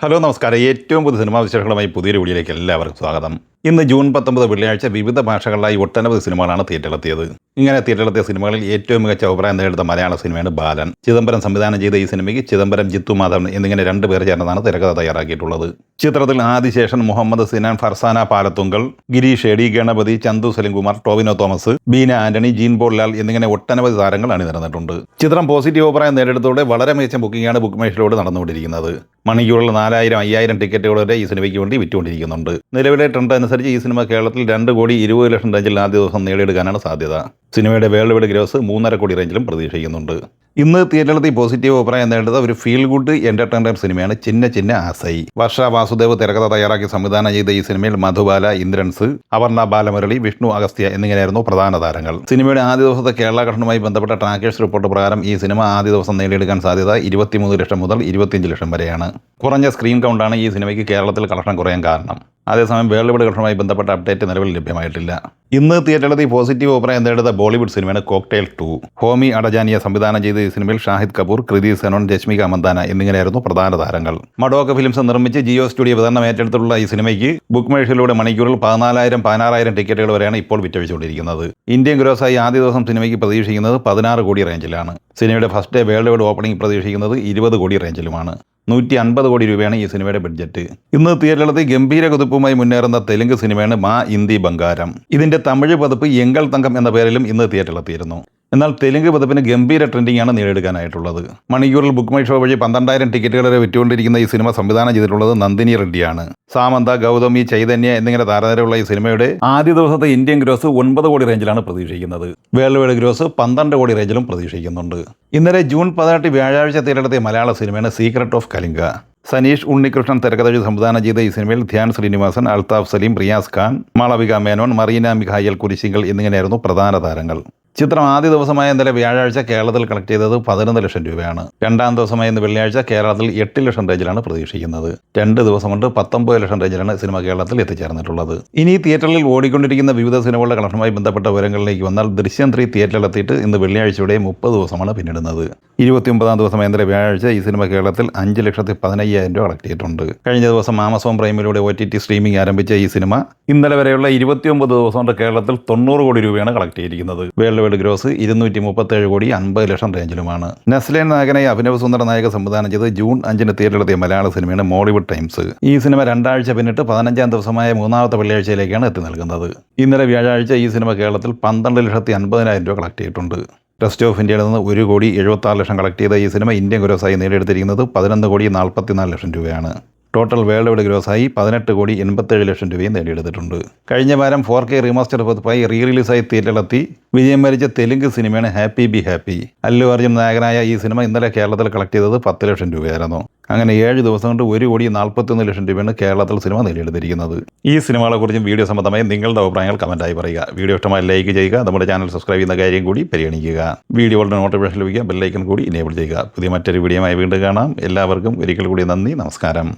Hello നമസ്കാരം. ഏറ്റവും പുതിയ സിനിമാ വിശേഷങ്ങളുമായി പുതിയൊരു വീഡിയോയിലേക്ക് എല്ലാവർക്കും സ്വാഗതം. ഇന്ന് ജൂൺ 19 വെള്ളിയാഴ്ച വിവിധ ഭാഷകളിലായി ഒട്ടനവധി സിനിമകളാണ് തിയേറ്ററിലെത്തിയത്. ഇങ്ങനെ തിയേറ്ററിലെത്തിയ സിനിമകളിൽ ഏറ്റവും മികച്ച അഭിപ്രായം നേടിയ മലയാള സിനിമയാണ് ബാലൻ. ചിദംബരം സംവിധാനം ചെയ്ത ഈ സിനിമയ്ക്ക് ചിദംബരം, ജിത്തു മാധവൻ എന്നിങ്ങനെ 2 പേർ ചേർന്നതാണ് തിരക്കഥ തയ്യാറാക്കിയിട്ടുള്ളത്. ചിത്രത്തിൽ ആദിശേഷൻ, മുഹമ്മദ് സിനാൻ, ഫർസാന പാലത്തുങ്കൽ, ഗിരീഷ് എടി, ഗണപതി, ചന്തു സലിംകുമാർ, ടോവിനോ തോമസ്, ബീന ആന്റണി, ജീൻ പോൾ ലാൽ എന്നിങ്ങനെ ഒട്ടനവധി താരങ്ങൾ അണിനിരന്നിട്ടുണ്ട്. ചിത്രം പോസിറ്റീവ് അഭിപ്രായം നേടിയെടുത്തോടെ വളരെ മികച്ച ബുക്കിംഗാണ് ബുക്ക് മൈ ഷോയിലൂടെ നടന്നുകൊണ്ടിരിക്കുന്നത്. മണിക്കൂറിൽ 4000-5000 ടിക്കറ്റുകൾ വരെ ഈ സിനിമയ്ക്ക് വേണ്ടി വിറ്റുകൊണ്ടിരിക്കുന്നുണ്ട്. നിലവിലെ ട്രെൻഡ് അനുസരിച്ച് ഈ സിനിമ കേരളത്തിൽ 2,20,00,000 റേഞ്ചിൽ ആദ്യ ദിവസം നേടിയെടുക്കാനാണ് സാധ്യത. സിനിമയുടെ വേൾഡ് വൈഡ് ഗ്രോസ് 3.5 കോടി റേഞ്ചിലും പ്രതീക്ഷിക്കുന്നുണ്ട്. ഇന്ന് തിയേറ്ററിലെത്തി പോസിറ്റീവ് അഭിപ്രായം നേടുന്ന ഒരു ഫീൽ ഗുഡ് എന്റർടൈനർ സിനിമയാണ് ചിന്ന ചിന്ന ആസൈ. വർഷ വാസുദേവ് തിരക്കഥ തയ്യാറാക്കി സംവിധാനം ചെയ്ത ഈ സിനിമയിൽ മധുബാല, ഇന്ദ്രൻസ്, അപർണ ബാലമുരളി, വിഷ്ണു അഗസ്ത്യ എന്നിങ്ങനെയായിരുന്നു പ്രധാന താരങ്ങൾ. സിനിമയുടെ ആദ്യ ദിവസത്തെ കേരള ഘടനയുമായി ബന്ധപ്പെട്ട ട്രാക്കേഴ്സ് റിപ്പോർട്ട് പ്രകാരം ഈ സിനിമ ആദ്യ ദിവസം നേടിയെടുക്കാൻ സാധ്യത 23 ലക്ഷം മുതൽ 25 ലക്ഷം വരെയാണ്. കുറഞ്ഞ സ്ക്രീൻ കൗണ്ടാണ് ഈ സിനിമയ്ക്ക് കേരളത്തിൽ കളക്ഷൻ കുറയാൻ കാരണം. അതേസമയം വേൾഡ് വൈഡ് കളക്ഷനുമായി ബന്ധപ്പെട്ട അപ്ഡേറ്റ് നിലവിൽ ലഭ്യമായിട്ടില്ല. ഇന്ന് തിയേറ്ററിലെത്തി പോസിറ്റീവ് അഭിപ്രായം നേടുന്ന ബോളിവുഡ് സിനിമയാണ് കോക്ടെയിൽ 2. ഹോമി അഡജാനിയ സംവിധാനം ചെയ്ത ഈ സിനിമയിൽ ഷാഹിദ് കപൂർ, കൃതി സെനോൻ, രശ്മിക മന്ദാന എന്നിങ്ങനെയായിരുന്നു പ്രധാന താരങ്ങൾ. മഡോക്ക ഫിലിംസ് നിർമ്മിച്ച് ജിയോ സ്റ്റുഡിയോ വിതരണം ഏറ്റെടുത്തുള്ള ഈ സിനിമയ്ക്ക് ബുക്ക് മൈ ഷോയിലൂടെ മണിക്കൂറിൽ 14,000-16,000 ടിക്കറ്റുകൾ വരെയാണ് ഇപ്പോൾ വിറ്റഴിച്ചുകൊണ്ടിരിക്കുന്നത്. ഇന്ത്യൻ ഗ്രോസായി ആദ്യ ദിവസം സിനിമയ്ക്ക് പ്രതീക്ഷിക്കുന്നത് 16 കോടി റേഞ്ചിലാണ്. സിനിമയുടെ first day world wide opening പ്രതീക്ഷിക്കുന്നത് 20 കോടി റേഞ്ചിലുമാണ്. 150 കോടി രൂപയാണ് ഈ സിനിമയുടെ ബഡ്ജറ്റ്. ഇന്ന് തിയേറ്ററിലെത്തി ഗംഭീര കുതിപ്പുമായി മുന്നേറുന്ന തെലുങ്ക് സിനിമയാണ് മാ ഇന്ദി ബംഗാരം. ഇതിന്റെ തമിഴ് പതിപ്പ് എങ്കൽ തങ്കം എന്ന പേരിലും ഇന്ന് തിയേറ്ററിലെത്തിയിരുന്നു. എന്നാൽ തെലുങ്ക് പതിപ്പിന് ഗംഭീര ട്രെൻഡിംഗ് ആണ് നേടിയെടുക്കാനായിട്ടുള്ളത്. മണിക്കൂറിൽ ബുക്ക് മൈ ഷോ വഴി 12,000 ടിക്കറ്റുകൾ വരെ വിറ്റുകൊണ്ടിരിക്കുന്ന ഈ സിനിമ സംവിധാനം ചെയ്തിട്ടുള്ളത് നന്ദിനി റെഡ്ഡിയാണ്. സാമന്ത, ഗൗതമി, ചൈതന്യ എന്നിങ്ങനെ താരനിരയുള്ള ഈ സിനിമയുടെ ആദ്യ ദിവസത്തെ ഇന്ത്യൻ ഗ്രോസ് 9 കോടി റേഞ്ചിലാണ് പ്രതീക്ഷിക്കുന്നത്. വേൾഡ് വൈഡ് ഗ്രോസ് 12 കോടി റേഞ്ചിലും പ്രതീക്ഷിക്കുന്നുണ്ട്. ഇന്നലെ ജൂൺ 18 വ്യാഴാഴ്ച തിയേറ്ററിലെത്തിയ മലയാള സിനിമയാണ് സീക്രട്ട് ഓഫ് കലിംഗ. സനീഷ് ഉണ്ണികൃഷ്ണൻ തിരക്കഥ സംവിധാനം ചെയ്ത ഈ സിനിമയിൽ ധ്യാൻ ശ്രീനിവാസൻ, അൽതാഫ് സലീം, റിയാസ് ഖാൻ, മാളവിക മേനോൻ, മറീന മിഖായൽ കുരിശിങ്കൽ എന്നിങ്ങനെയായിരുന്നു പ്രധാന താരങ്ങൾ. ചിത്രം ആദ്യ ദിവസമായ ഇന്നലെ വ്യാഴാഴ്ച കേരളത്തിൽ കളക്ട് ചെയ്തത് 11 ലക്ഷം രൂപയാണ്. രണ്ടാം ദിവസമായ ഇന്ന് വെള്ളിയാഴ്ച കേരളത്തിൽ 8 ലക്ഷം റേഞ്ചിലാണ് പ്രതീക്ഷിക്കുന്നത്. 2 ദിവസം കൊണ്ട് 19 ലക്ഷം റേഞ്ചിലാണ് സിനിമ കേരളത്തിൽ എത്തിച്ചേർന്നിട്ടുള്ളത്. ഇനി തിയേറ്ററിൽ ഓടിക്കൊണ്ടിരിക്കുന്ന വിവിധ സിനിമകളുടെ കളക്ഷനുമായി ബന്ധപ്പെട്ട വിവരങ്ങളിലേക്ക് വന്നാൽ ദൃശ്യം 3 തിയേറ്ററിലെത്തിയിട്ട് ഇന്ന് വെള്ളിയാഴ്ചയുടെ 30 ദിവസമാണ് പിന്നിടുന്നത്. 29-ാം ദിവസമായ ഇന്നലെ വ്യാഴാഴ്ച ഈ സിനിമ കേരളത്തിൽ 5,15,000 രൂപ കളക്ട് ചെയ്തിട്ടുണ്ട്. കഴിഞ്ഞ ദിവസം ആമസോൺ പ്രൈമിലൂടെ OTT സ്ട്രീമിംഗ് ആരംഭിച്ച ഈ സിനിമ ഇന്നലെ വരെയുള്ള 29 ദിവസം കൊണ്ട് കേരളത്തിൽ 90 കോടി രൂപയാണ് കളക്ട് ചെയ്തിരിക്കുന്നത്. വേൾഡ് വൈഡ് ഗ്രോസ് 237 കോടി 50 ലക്ഷം റേഞ്ചിലുമാണ്. നസ്ലേൻ നായകനായി അഭിനവ് സുന്ദർ നായക സംവിധാനം ചെയ്ത് ജൂൺ 5 തിയേറ്ററിലെത്തിയ മലയാള സിനിമയാണ് മോളിവുഡ് ടൈംസ്. ഈ സിനിമ 2 ആഴ്ച പിന്നിട്ട് 15-ാം ദിവസമായ 3-ാമത്തെ വെള്ളിയാഴ്ചയിലേക്കാണ് എത്തി നൽകുന്നത്. ഇന്നലെ വ്യാഴാഴ്ച ഈ സിനിമ കേരളത്തിൽ 12,50,000 രൂപ കളക്ട് ചെയ്തിട്ടുണ്ട്. റെസ്റ്റ് ഓഫ് ഇന്ത്യയിൽ നിന്ന് 1 കോടി 76 ലക്ഷം കളക്ട് ചെയ്ത ഈ സിനിമ ഇന്ത്യൻ ഗ്രോസായി നേടിയെടുത്തിരിക്കുന്നത് 11 കോടി 44 ലക്ഷം രൂപയാണ്. ടോട്ടൽ വേൾഡ് വൈഡ് ഗ്രോസായി 18 കോടി 87 ലക്ഷം രൂപയും നേടിയെടുത്തിട്ടുണ്ട്. കഴിഞ്ഞ വാരം 4K റീമാസ്റ്റർ പതിപ്പായി റിലീസായി തിയേറ്ററിലെത്തി വിജയം വരിച്ച തെലുങ്ക് സിനിമയാണ് happy be happy. Allu Arjun നായകനായ ഈ സിനിമ ഇന്നലെ കേരളത്തിൽ കളക്ട് ചെയ്തത് 10 ലക്ഷം രൂപയായിരുന്നു. അങ്ങനെ 7 ദിവസം കൊണ്ട് 1 കോടി 41 ലക്ഷം രൂപയാണ് കേരളത്തിൽ സിനിമ നേടിയെടുത്തിരിക്കുന്നത്. ഈ സിനിമകളെക്കുറിച്ചും വീഡിയോ സംബന്ധമായി നിങ്ങളുടെ അഭിപ്രായങ്ങൾ കമൻറ്റായി പറയുക. വീഡിയോ ഇഷ്ടമായി ലൈക്ക് ചെയ്യുക. നമ്മുടെ ചാനൽ സബ്സ്ക്രൈബ് ചെയ്യുന്ന കാര്യം കൂടി പരിഗണിക്കുക. വീഡിയോകളുടെ നോട്ടിഫിക്കേഷൻ ലഭിക്കുക. ബെല്ലൈക്കൺ കൂടി എനേബിൾ ചെയ്യുക. പുതിയ മറ്റൊരു വീഡിയോയുമായി വീണ്ടും കാണാം. എല്ലാവർക്കും ഒരിക്കൽ കൂടി നന്ദി, നമസ്കാരം.